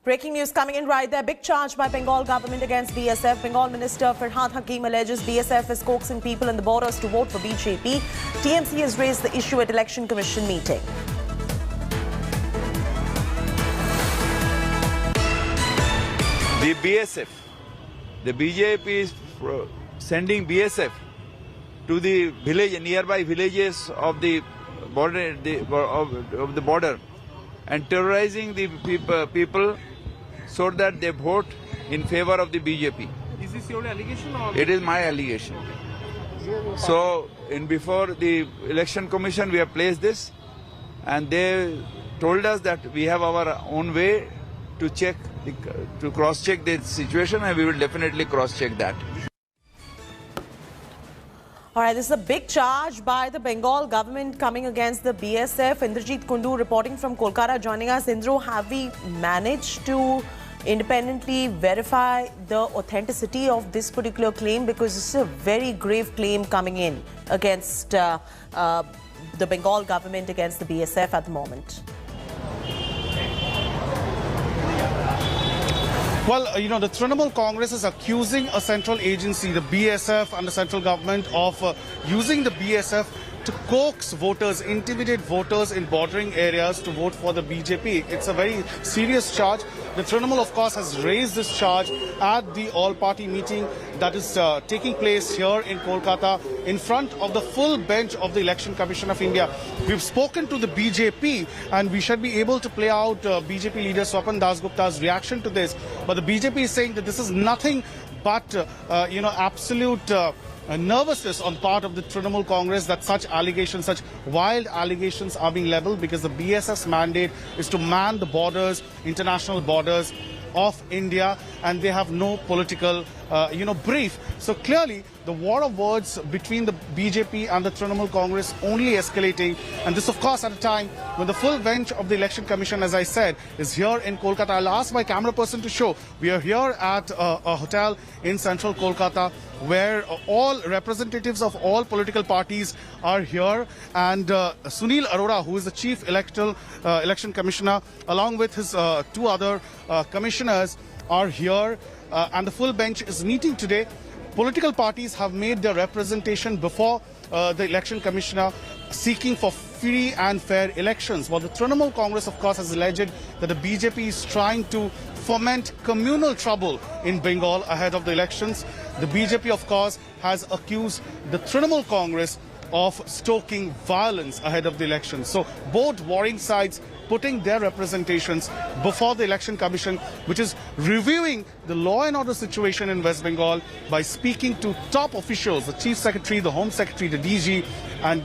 Breaking news coming in right there. Big charge by Bengal government against BSF. Bengal Minister Farhad Hakim alleges BSF is coaxing people in the borders to vote for BJP. TMC has raised the issue at Election Commission meeting. The BSF, the BJP is sending BSF to the nearby villages of the border, of the border, and terrorizing the people so that they vote in favor of the BJP. Is this your allegation or? It is my allegation. So, before the Election Commission, we have placed this, and they told us that we have our own way to check, to cross-check the situation, and we will definitely cross-check that. All right, this is a big charge by the Bengal government coming against the BSF. Indrajit Kundu reporting from Kolkata joining us. Indru, have we managed to independently verify the authenticity of this particular claim? Because this is a very grave claim coming in against the Bengal government against the BSF at the moment. Well, the Trinamool Congress is accusing a central agency, the BSF, and the central government of using the BSF to coax voters, intimidate voters in bordering areas to vote for the BJP. It's a very serious charge. The Trinamool, of course, has raised this charge at the all-party meeting that is taking place here in Kolkata in front of the full bench of the Election Commission of India. We've spoken to the BJP, and we should be able to play out BJP leader Swapan Dasgupta's reaction to this. But the BJP is saying that this is nothing but, absolute nervousness on part of the Trinamool Congress that such allegations, such wild allegations are being leveled, because the BSF's mandate is to man the borders, international borders of India, and they have no political, brief. So clearly, the war of words between the BJP and the Trinamool Congress only escalating, and this, of course, at a time when the full bench of the Election Commission, as I said, is here in Kolkata. I'll ask my camera person to show. We are here at a hotel in central Kolkata, where all representatives of all political parties are here, and Sunil Arora, who is the Chief Election Commissioner, along with his two other commissioners, are here, and the full bench is meeting today. Political parties have made their representation before the Election Commissioner, seeking for free and fair elections. Well, the Trinamool Congress, of course, has alleged that the BJP is trying to foment communal trouble in Bengal ahead of the elections. The BJP, of course, has accused the Trinamool Congress of stoking violence ahead of the elections. So both warring sides putting their representations before the Election Commission, which is reviewing the law and order situation in West Bengal by speaking to top officials, the Chief Secretary, the Home Secretary, the DG, and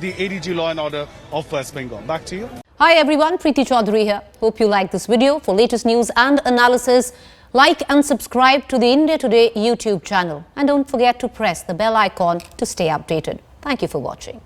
the ADG Law and Order of West Bengal. Back to you. Hi everyone, Preeti Chaudhary here. Hope you like this video. For latest news and analysis, like and subscribe to the India Today YouTube channel. And don't forget to press the bell icon to stay updated. Thank you for watching.